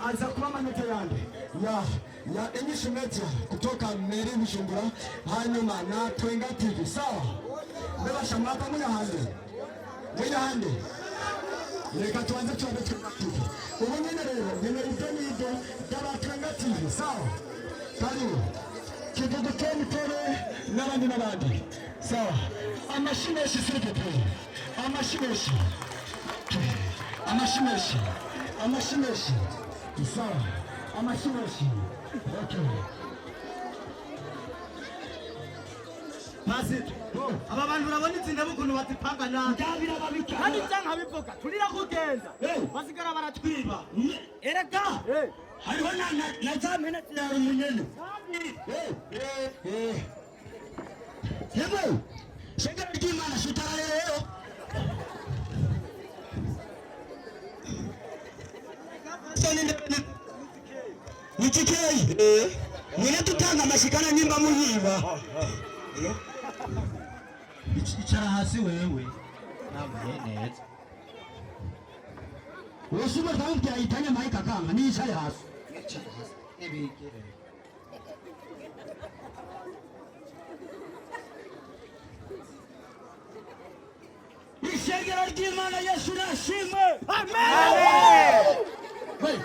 Anza kuwa maneno yangu ya English media kutoka Meri Bujumbura hanyuma na Twenga TV sawa bebasha mwaka muna hande reka tuanze Twenga TV ubu nyine rero nimerize nizo daba Twenga TV sawa karibu kivugo cy'umutore n'abandi sawa amashimeshi sirikete amashimeshi sawa amashimeshi okay Mazi aba bantu urabona itsinda bukuntu batipanga ndabira babika kandi cyangwa bivuga turira kugenda basigara baratwiba erega hariho na zamena cyaro munyene yego shengera ry'Imana shutara rero Nikikei mwine tutanga mashikana nimba muhiba icara hasi wewe navuye neza Ushuma tanki aitanya maika kanga ni icara hasi ebikire Ishengero ry'Imana Yesu nashimwe amen Hey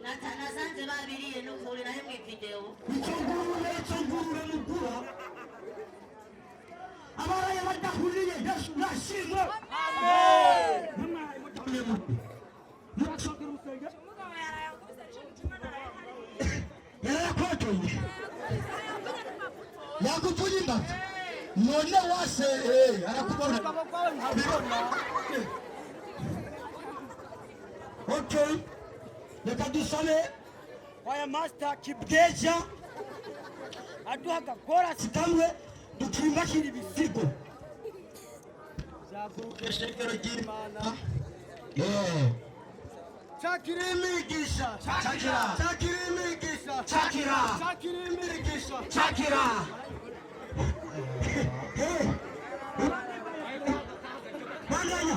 Natanasanze babiriye no kurira he mu video Icyongurure mukura Abaraye badahuriye Yesu nashimwe amen Mama imutamiye mu Murasogira usenge Yarakotoye Yakupuyimba None wase arakubona Okay Reka dusale waya master Kibdeja aduha gakora sikamwe dukimbakira ibisigo Zavuke shekero ry'Imana Chakirimigisha Chakira Bandanya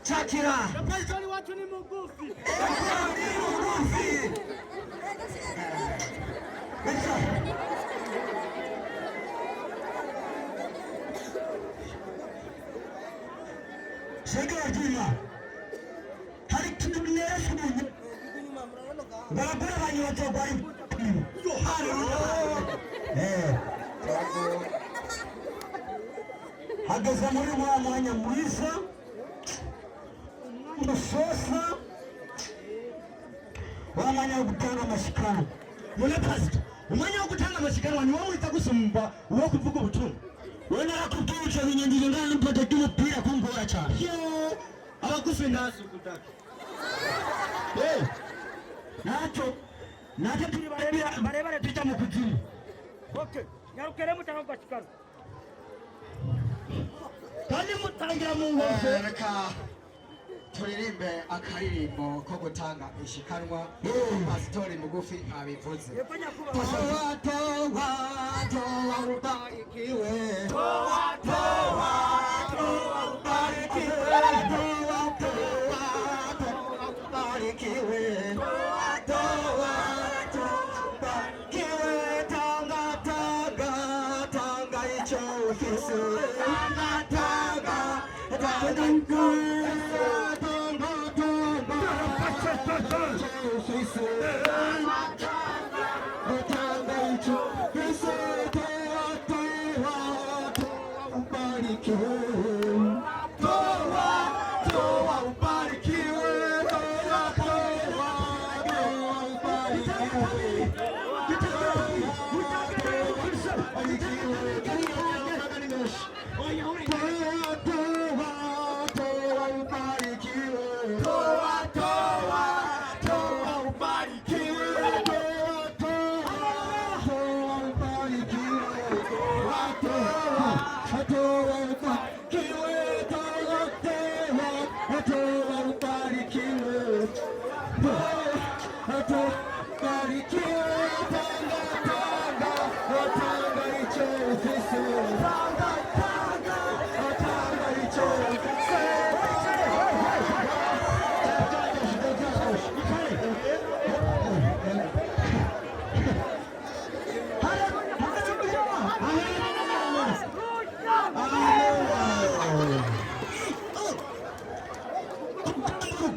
Chakira Yapesoni watu ni mugufi Shekera jima Hari kinumilera sumunye Barabara banyoto bari Hageze muri mwanya mwiza umusosa wamanya gutanga amashikano mune pastor umanya gutanga amashikano ni wowe itagusumba uwo kuvuga ubutumwa wewe narakubwiye binyendije ngana mpata cy'umupira kungora cyane abagufi ndasu kutaka nacho turi barebare twita mu kuzimu okay nyarukere mutanga gashikano kandi mutangira mu ngofero reka turirimbe akaririmbo ko gutanga ishikanwa pastori mugufi abivuze ubarikiwe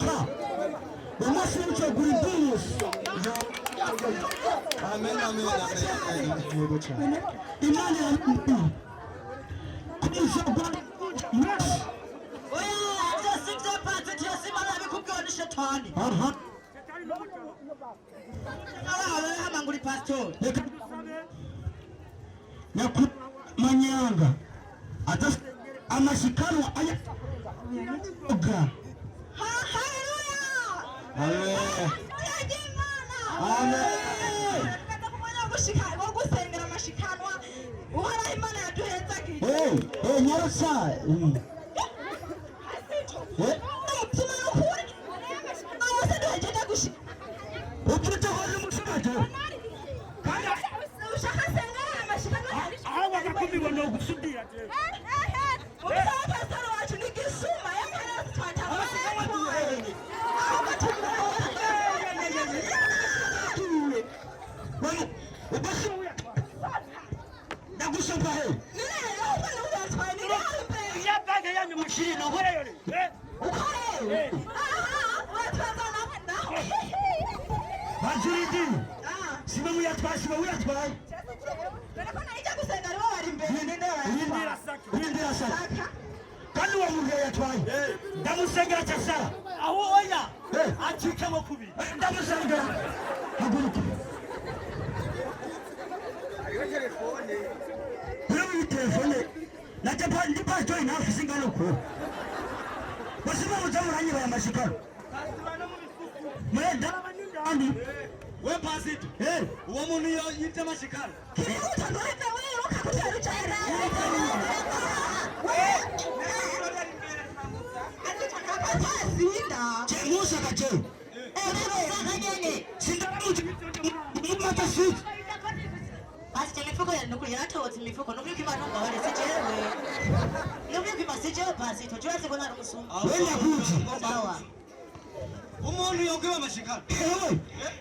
Aka. Umunsi w'icyo guri mbiyus. Amen. Imana ya Mungu. Kuzo Bwana. Oya, just pati tuyasima na bikubwiwe ni shetani. Aha. Awa hama nguri pastor. Manyanga. Atas amashikano aya. Oga. Hallelujah. Amen. Amen. Nyarasa. Umuntu yogewe amashikano.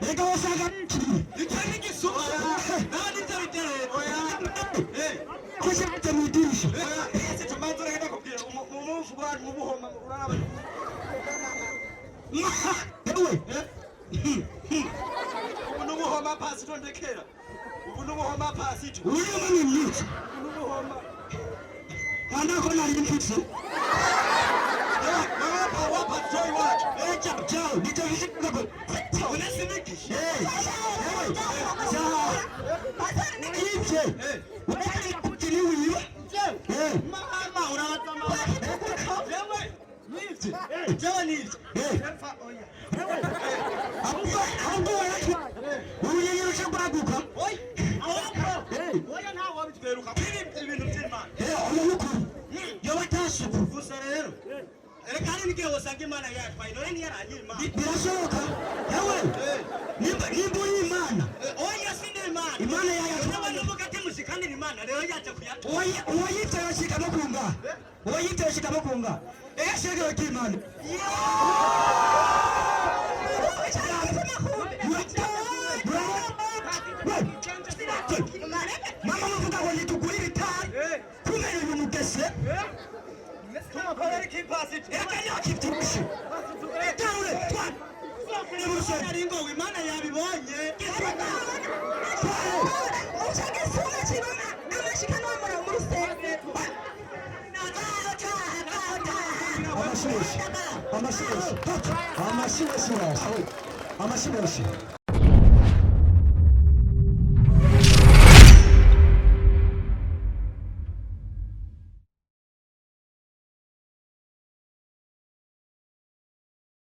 Reka wasaga. Ikindi gisuma. Nani tabiterera. Kushaka mudirisha. Ese tumanzo reka kubwira umufu bwa mubuhoma uraraba. Ewe. Unubuhoma pasi tondekera. Unubuhoma pasi tu. Uri mani mnitsi. Unubuhoma. Andako na limfitsi. Wapa joy watch. Chao, nitavishika kwa. Unasimiki. Sawa. Nje. Unataka kutiliwa hiyo? Mama unawatama. Wewe. Nifti. Jawa nifti. Hapo yake. Uyeyusha baguka. Oi. Awako. Oya nta wabitweruka. Kiri ibintu by'Imana. Oyuko. Yo batasuku. Gusa rero. Rekani nige wasanga Imana yatwaye none ni yaranyira Imana. Birashoboka. Yewe. Nimba Imana. Oya sinde Imana. Imana yayatwaye. N'abantu mugati mushikandira Imana rero yaje kuyatwa. Oyita yashika makunga. Oyita yashika makunga. Shege kimani. Mama mvuga ngo nitugurire itari. Kumenya uyu mugese. Tuma pale kimpasi. Ekanya kiturushe. Taule twa. Ari ngo Imana yabibonye. Ushake sura chibona amashikano amara mu rusenge. Amashiweshi. Amashiweshi.